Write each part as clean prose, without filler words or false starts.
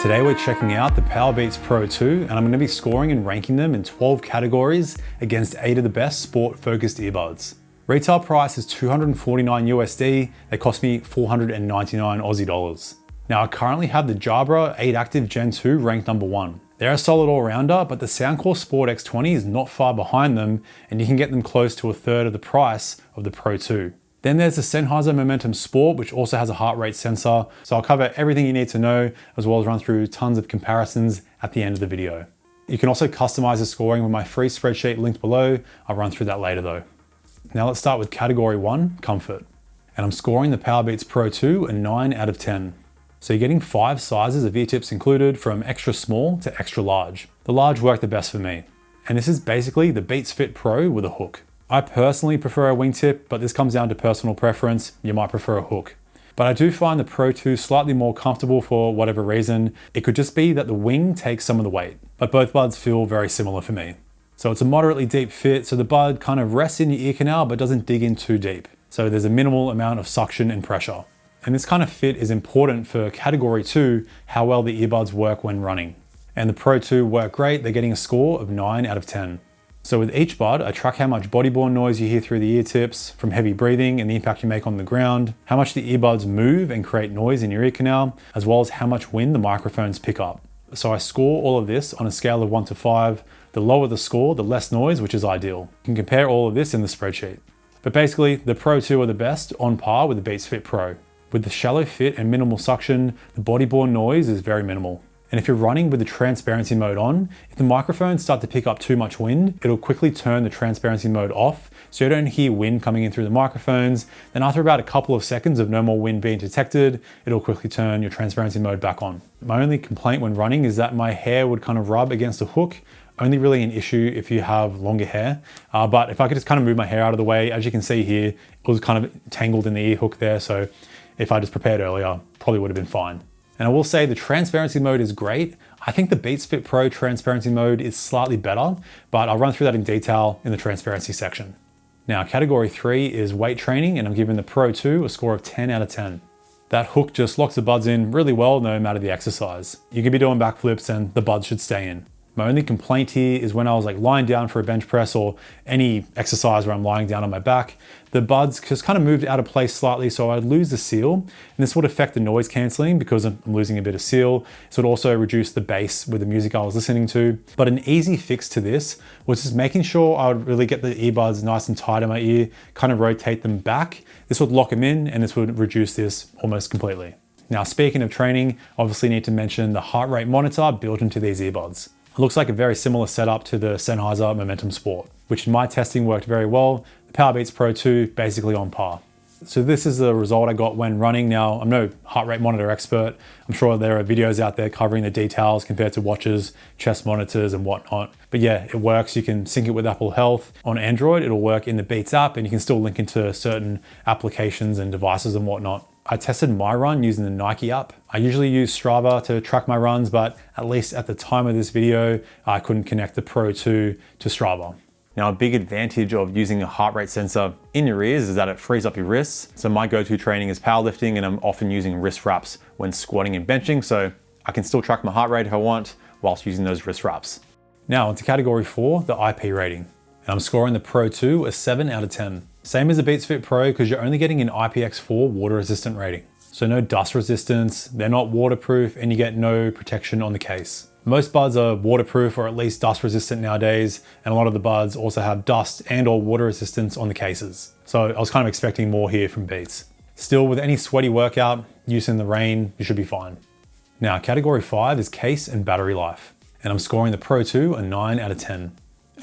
Today we're checking out the Powerbeats Pro 2 and I'm going to be scoring and ranking them in 12 categories against 8 of the best sport-focused earbuds. Retail price is $249 USD, they cost me 499 Aussie dollars. Now I currently have the Jabra 8 Active Gen 2 ranked number 1. They're a solid all-rounder, but the Soundcore Sport X20 is not far behind them and you can get them close to a third of the price of the Pro 2. Then there's the Sennheiser Momentum Sport, which also has a heart rate sensor. So I'll cover everything you need to know, as well as run through tons of comparisons at the end of the video. You can also customize the scoring with my free spreadsheet linked below. I'll run through that later though. Now let's start with category 1, comfort. And I'm scoring the Powerbeats Pro 2 a 9 out of 10. So you're getting 5 sizes of ear tips included, from extra small to extra large. The large work the best for me. And this is basically the Beats Fit Pro with a hook. I personally prefer a wingtip, but this comes down to personal preference. You might prefer a hook. But I do find the Pro 2 slightly more comfortable for whatever reason. It could just be that the wing takes some of the weight, but both buds feel very similar for me. So it's a moderately deep fit, so the bud kind of rests in your ear canal, but doesn't dig in too deep. So there's a minimal amount of suction and pressure. And this kind of fit is important for category 2, how well the earbuds work when running. And the Pro 2 work great, they're getting a score of 9 out of 10. So with each bud, I track how much body-borne noise you hear through the ear tips from heavy breathing and the impact you make on the ground, how much the earbuds move and create noise in your ear canal, as well as how much wind the microphones pick up. So I score all of this on a scale of 1 to 5. The lower the score, the less noise, which is ideal. You can compare all of this in the spreadsheet. But basically, the Pro 2 are the best, on par with the Beats Fit Pro. With the shallow fit and minimal suction, the body-borne noise is very minimal. And if you're running with the transparency mode on, if the microphones start to pick up too much wind, it'll quickly turn the transparency mode off, so you don't hear wind coming in through the microphones. Then after about a couple of seconds of no more wind being detected, it'll quickly turn your transparency mode back on. My only complaint when running is that my hair would kind of rub against the hook. Only really an issue if you have longer hair. But if I could just kind of move my hair out of the way, as you can see here, it was kind of tangled in the ear hook there. So if I just prepared earlier, probably would have been fine. And I will say the transparency mode is great. I think the Beats Fit Pro transparency mode is slightly better, but I'll run through that in detail in the transparency section. Now, category 3 is weight training, and I'm giving the Pro 2 a score of 10 out of 10. That hook just locks the buds in really well no matter the exercise. You could be doing backflips and the buds should stay in. My only complaint here is when I was like lying down for a bench press or any exercise where I'm lying down on my back, the buds just kind of moved out of place slightly, so I'd lose the seal, and this would affect the noise cancelling because I'm losing a bit of seal. So it would also reduce the bass with the music I was listening to. But an easy fix to this was just making sure I would really get the earbuds nice and tight in my ear, kind of rotate them back. This would lock them in and this would reduce this almost completely. Now, speaking of training, obviously need to mention the heart rate monitor built into these earbuds. It looks like a very similar setup to the Sennheiser Momentum Sport, which in my testing worked very well. The Powerbeats Pro 2 basically on par. So this is the result I got when running. Now, I'm no heart rate monitor expert. I'm sure there are videos out there covering the details compared to watches, chest monitors and whatnot. But yeah, it works. You can sync it with Apple Health. On Android, it'll work in the Beats app and you can still link into certain applications and devices and whatnot. I tested my run using the Nike app. I usually use Strava to track my runs, but at least at the time of this video, I couldn't connect the Pro 2 to Strava. Now, a big advantage of using a heart rate sensor in your ears is that it frees up your wrists. So my go-to training is powerlifting and I'm often using wrist wraps when squatting and benching, so I can still track my heart rate if I want whilst using those wrist wraps. Now into category 4, the IP rating. And I'm scoring the Pro 2 a 7 out of 10. Same as the Beats Fit Pro because you're only getting an IPX4 water resistant rating. So no dust resistance, they're not waterproof, and you get no protection on the case. Most buds are waterproof or at least dust resistant nowadays, and a lot of the buds also have dust and or water resistance on the cases. So I was kind of expecting more here from Beats. Still, with any sweaty workout, use in the rain, you should be fine. Now, category 5 is case and battery life. And I'm scoring the Pro 2 a 9 out of 10.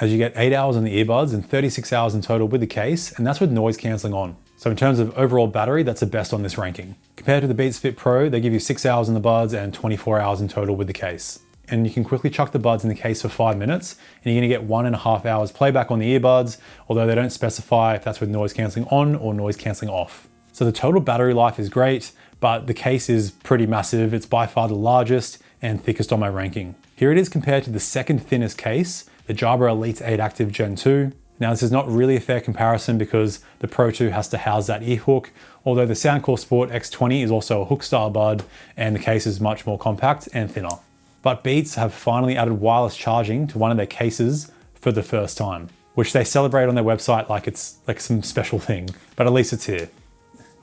As you get 8 hours on the earbuds and 36 hours in total with the case, and that's with noise cancelling on. So in terms of overall battery, that's the best on this ranking. Compared to the Beats Fit Pro, they give you 6 hours in the buds and 24 hours in total with the case. And you can quickly chuck the buds in the case for 5 minutes, and you're gonna get 1.5 hours playback on the earbuds, although they don't specify if that's with noise cancelling on or noise cancelling off. So the total battery life is great, but the case is pretty massive. It's by far the largest and thickest on my ranking. Here it is compared to the second thinnest case, the Jabra Elite 8 Active Gen 2. Now this is not really a fair comparison because the Pro 2 has to house that ear hook, although the Soundcore Sport X20 is also a hook style bud and the case is much more compact and thinner. But Beats have finally added wireless charging to one of their cases for the first time, which they celebrate on their website like it's like some special thing, but at least it's here.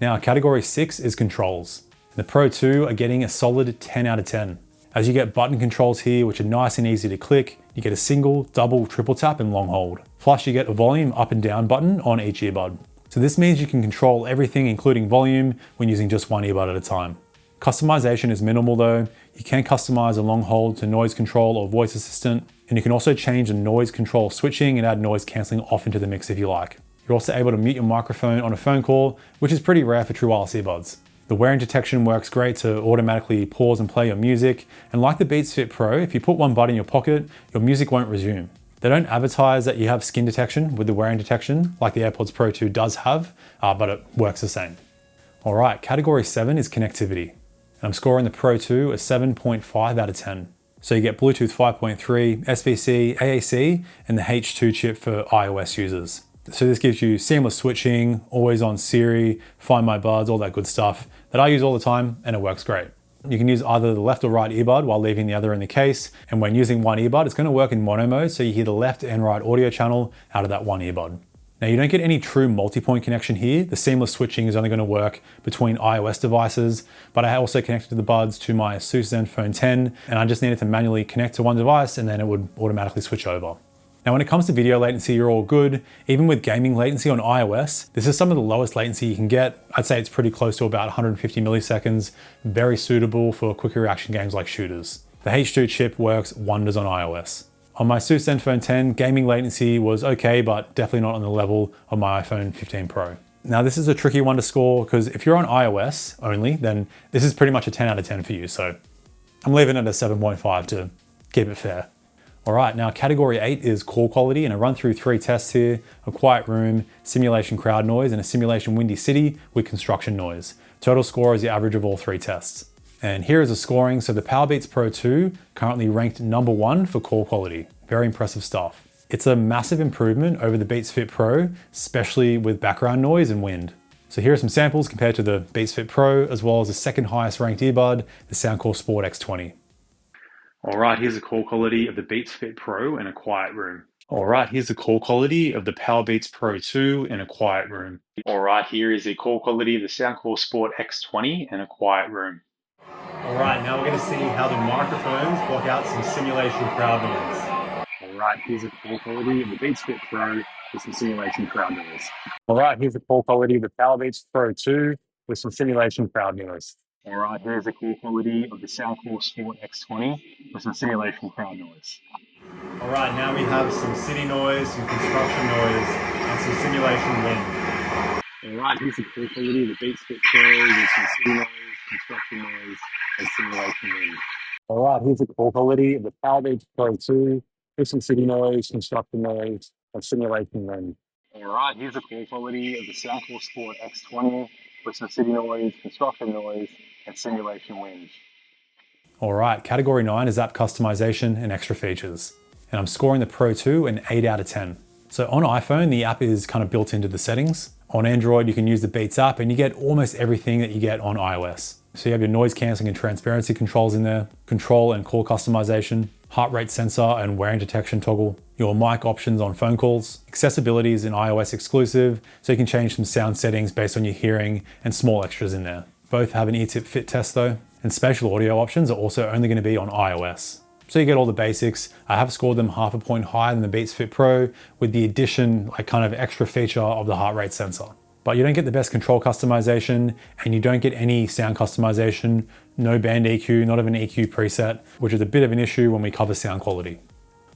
Now category 6 is controls. The Pro 2 are getting a solid 10 out of 10. As you get button controls here, which are nice and easy to click, you get a single, double, triple tap and long hold. Plus you get a volume up and down button on each earbud. So this means you can control everything including volume when using just one earbud at a time. Customization is minimal though. You can customize a long hold to noise control or voice assistant, and you can also change the noise control switching and add noise cancelling off into the mix if you like. You're also able to mute your microphone on a phone call, which is pretty rare for true wireless earbuds. The wearing detection works great to automatically pause and play your music, and like the Beats Fit Pro, if you put one bud in your pocket, your music won't resume. They don't advertise that you have skin detection with the wearing detection, like the AirPods Pro 2 does have, but it works the same. All right, category 7 is connectivity. And I'm scoring the Pro 2 a 7.5 out of 10. So you get Bluetooth 5.3, SBC, AAC, and the H2 chip for iOS users. So this gives you seamless switching, always on Siri, Find My Buds, all that good stuff that I use all the time, and it works great. You can use either the left or right earbud while leaving the other in the case. And when using one earbud, it's going to work in mono mode, so you hear the left and right audio channel out of that one earbud. Now you don't get any true multi-point connection here. The seamless switching is only going to work between iOS devices, but I also connected the buds to my Asus ZenFone 10, and I just needed to manually connect to one device and then it would automatically switch over. Now when it comes to video latency, you're all good. Even with gaming latency on iOS, this is some of the lowest latency you can get. I'd say it's pretty close to about 150 milliseconds, very suitable for quick reaction games like shooters. The H2 chip works wonders on iOS. On my Asus ZenFone 10, gaming latency was okay, but definitely not on the level of my iPhone 15 Pro. Now this is a tricky one to score because if you're on iOS only, then this is pretty much a 10 out of 10 for you. So I'm leaving it at 7.5 to keep it fair. All right, now category 8 is call quality, and I run through 3 tests here: a quiet room, simulation crowd noise, and a simulation windy city with construction noise. Total score is the average of all 3 tests. And here is the scoring. So the Powerbeats Pro 2 currently ranked #1 for call quality. Very impressive stuff. It's a massive improvement over the Beats Fit Pro, especially with background noise and wind. So here are some samples compared to the Beats Fit Pro, as well as the second highest ranked earbud, the Soundcore Sport X20. All right, here's the call quality of the Beats Fit Pro in a quiet room. All right, here's the call quality of the Powerbeats Pro 2 in a quiet room. All right, here is the call quality of the Soundcore Sport X20 in a quiet room. All right, now we're going to see how the microphones block out some simulation crowd noise. All right, here's the call quality of the Beats Fit Pro with some simulation crowd noise. All right, here's the call quality of the Powerbeats Pro 2 with some simulation crowd noise. All right, here's the call quality of the Soundcore Sport X20 with some simulation crowd noise. All right, now we have some city noise, some construction noise, and some simulation wind. All right, here's the call quality of the Beats Fit Pro with some city noise, construction noise, and simulation wind. All right, here's the call quality of the Powerbeats Pro 2 with some city noise, construction noise, and simulation wind. All right, here's the call quality of the Soundcore Sport X20 with some city noise, construction noise, and simulation wind. All right, category 9 is app customization and extra features. And I'm scoring the Pro 2 an 8 out of 10. So on iPhone, the app is kind of built into the settings. On Android, you can use the Beats app and you get almost everything that you get on iOS. So you have your noise cancelling and transparency controls in there, control and call customization, heart rate sensor and wearing detection toggle, your mic options on phone calls. Accessibility is an iOS exclusive, so you can change some sound settings based on your hearing and small extras in there. Both have an ear tip fit test though, and spatial audio options are also only going to be on iOS. So you get all the basics. I have scored them half a point higher than the Beats Fit Pro with the addition, like kind of extra feature of the heart rate sensor. But you don't get the best control customization and you don't get any sound customization, no band EQ, not even EQ preset, which is a bit of an issue when we cover sound quality.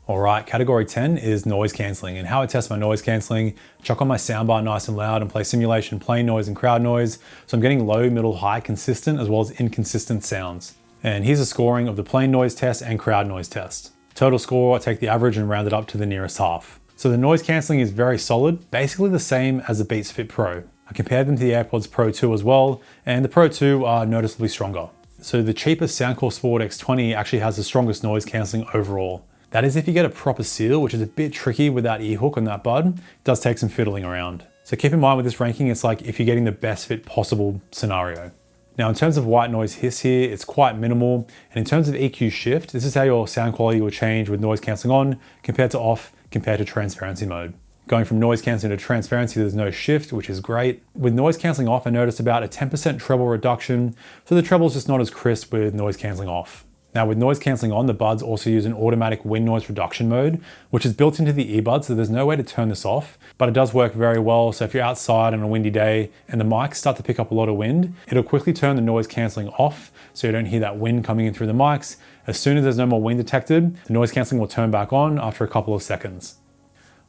All right, category 10 is noise cancelling, and how I test my noise cancelling: chuck on my soundbar nice and loud and play simulation plain noise and crowd noise. So I'm getting low, middle, high, consistent, as well as inconsistent sounds. And here's a scoring of the plain noise test and crowd noise test. Total score, I take the average and round it up to the nearest half. So the noise cancelling is very solid, basically the same as the Beats Fit Pro. I compared them to the AirPods Pro 2 as well, and the Pro 2 are noticeably stronger. So the cheapest Soundcore Sport X20 actually has the strongest noise cancelling overall. That is if you get a proper seal, which is a bit tricky with that ear hook on that bud. It does take some fiddling around. So keep in mind with this ranking, it's like if you're getting the best fit possible scenario. Now in terms of white noise hiss here, it's quite minimal. And in terms of EQ shift, this is how your sound quality will change with noise cancelling on compared to off, compared to transparency mode. Going from noise cancelling to transparency, there's no shift, which is great. With noise cancelling off, I noticed about a 10% treble reduction. So the treble is just not as crisp with noise cancelling off. Now with noise cancelling on, the buds also use an automatic wind noise reduction mode, which is built into the earbuds, so there's no way to turn this off, but it does work very well. So if you're outside on a windy day and the mics start to pick up a lot of wind, it'll quickly turn the noise cancelling off so you don't hear that wind coming in through the mics. As soon as there's no more wind detected, the noise cancelling will turn back on after a couple of seconds.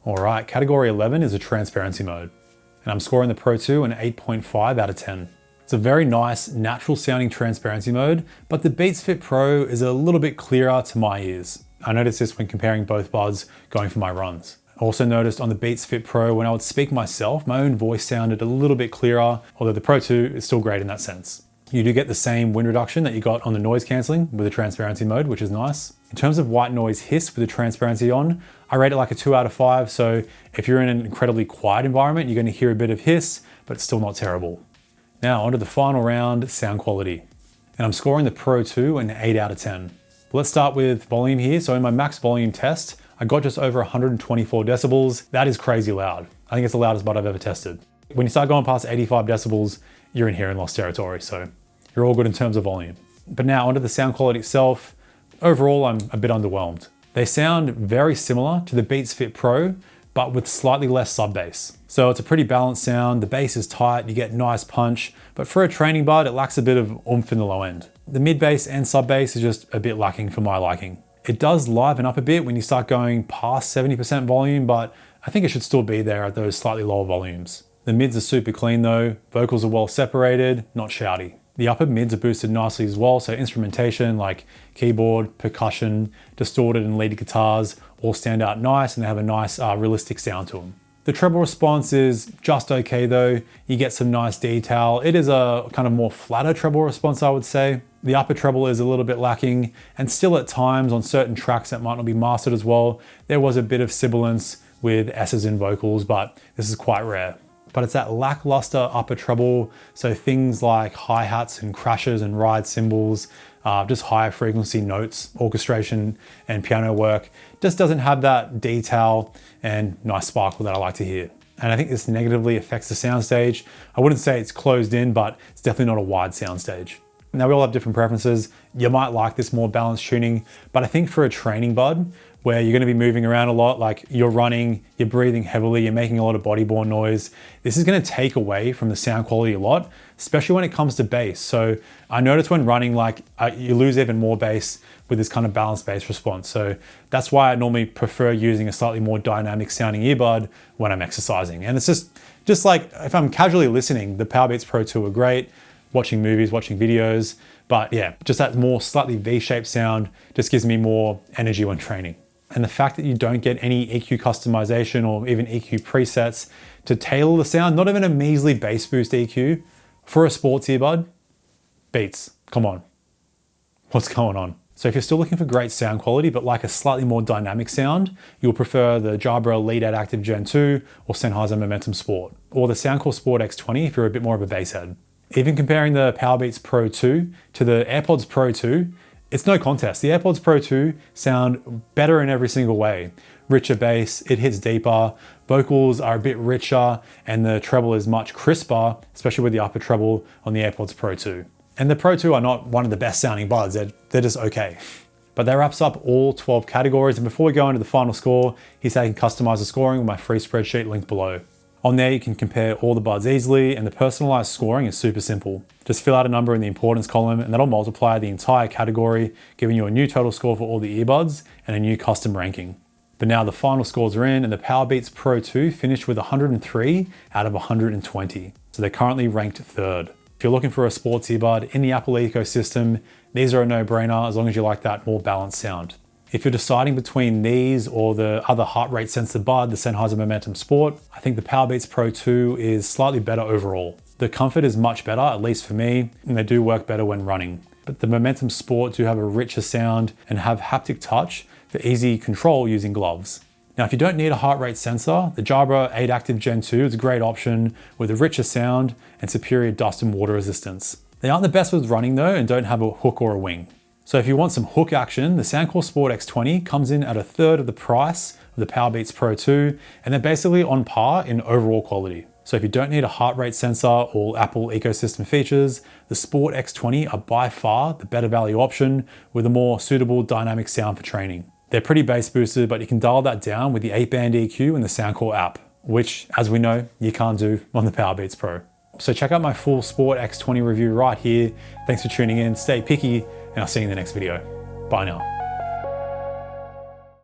All right, category 11 is a transparency mode, and I'm scoring the Pro 2 an 8.5 out of 10. It's a very nice, natural sounding transparency mode, but the Beats Fit Pro is a little bit clearer to my ears. I noticed this when comparing both buds going for my runs. I also noticed on the Beats Fit Pro, when I would speak myself, my own voice sounded a little bit clearer, although the Pro 2 is still great in that sense. You do get the same wind reduction that you got on the noise cancelling with the transparency mode, which is nice. In terms of white noise hiss with the transparency on, I rate it like a 2 out of 5. So if you're in an incredibly quiet environment, you're going to hear a bit of hiss, but it's still not terrible. Now onto the final round, sound quality. And I'm scoring the Pro 2 an 8 out of 10. Let's start with volume here. So in my max volume test, I got just over 124 decibels. That is crazy loud. I think it's the loudest bud I've ever tested. When you start going past 85 decibels, you're in hearing loss territory. So you're all good in terms of volume. But now onto the sound quality itself. Overall, I'm a bit underwhelmed. They sound very similar to the Beats Fit Pro, but with slightly less sub bass. So it's a pretty balanced sound. The bass is tight, you get nice punch, but for a training bud, it lacks a bit of oomph in the low end. The mid bass and sub bass is just a bit lacking for my liking. It does liven up a bit when you start going past 70% volume, but I think it should still be there at those slightly lower volumes. The mids are super clean though, vocals are well separated, not shouty. The upper mids are boosted nicely as well, so instrumentation like keyboard, percussion, distorted and lead guitars all stand out nice and they have a nice realistic sound to them. The treble response is just okay though. You get some nice detail. It is a kind of more flatter treble response, I would say. The upper treble is a little bit lacking, and still at times on certain tracks that might not be mastered as well, there was a bit of sibilance with S's in vocals, but this is quite rare. But it's that lackluster upper treble, so things like hi-hats and crashes and ride cymbals, just higher frequency notes, orchestration and piano work, just doesn't have that detail and nice sparkle that I like to hear. And I think this negatively affects the soundstage. I wouldn't say it's closed in, but it's definitely not a wide soundstage. Now we all have different preferences. You might like this more balanced tuning, but I think for a training bud, where you're going to be moving around a lot, like you're running, you're breathing heavily, you're making a lot of body-borne noise, this is going to take away from the sound quality a lot, especially when it comes to bass. So I notice when running, like you lose even more bass with this kind of balanced bass response. So that's why I normally prefer using a slightly more dynamic sounding earbud when I'm exercising. And it's just like if I'm casually listening, the Powerbeats Pro 2 are great, watching movies, watching videos, but yeah, just that more slightly V-shaped sound just gives me more energy when training. And the fact that you don't get any EQ customization or even EQ presets to tailor the sound, not even a measly bass boost EQ for a sports earbud, Beats, come on, what's going on? So if you're still looking for great sound quality, but like a slightly more dynamic sound, you'll prefer the Jabra Lead Out Active Gen 2 or Sennheiser Momentum Sport, or the Soundcore Sport X20 if you're a bit more of a bass head. Even comparing the Powerbeats Pro 2 to the AirPods Pro 2, it's no contest. The AirPods Pro 2 sound better in every single way. Richer bass, it hits deeper, vocals are a bit richer, and the treble is much crisper, especially with the upper treble on the AirPods Pro 2. And the Pro 2 are not one of the best sounding buds, they're just okay. But that wraps up all 12 categories, and before we go into the final score, here's how you can customize the scoring with my free spreadsheet linked below. On there, you can compare all the buds easily, and the personalized scoring is super simple. Just fill out a number in the importance column, and that'll multiply the entire category, giving you a new total score for all the earbuds and a new custom ranking. But now the final scores are in, and the Powerbeats Pro 2 finished with 103 out of 120. So they're currently ranked third. If you're looking for a sports earbud in the Apple ecosystem, these are a no-brainer as long as you like that more balanced sound. If you're deciding between these or the other heart rate sensor bud, the Sennheiser Momentum Sport, I think the Powerbeats Pro 2 is slightly better overall. The comfort is much better, at least for me, and they do work better when running. But the Momentum Sport do have a richer sound and have haptic touch, for easy control using gloves. Now, if you don't need a heart rate sensor, the Jabra 8 Active Gen 2 is a great option with a richer sound and superior dust and water resistance. They aren't the best with running though and don't have a hook or a wing. So if you want some hook action, the Soundcore Sport X20 comes in at a third of the price of the Powerbeats Pro 2, and they're basically on par in overall quality. So if you don't need a heart rate sensor or Apple ecosystem features, the Sport X20 are by far the better value option with a more suitable dynamic sound for training. They're pretty bass boosted, but you can dial that down with the 8-band EQ and the Soundcore app, which, as we know, you can't do on the Powerbeats Pro. So check out my full Sport X20 review right here. Thanks for tuning in, stay picky, and I'll see you in the next video. Bye now.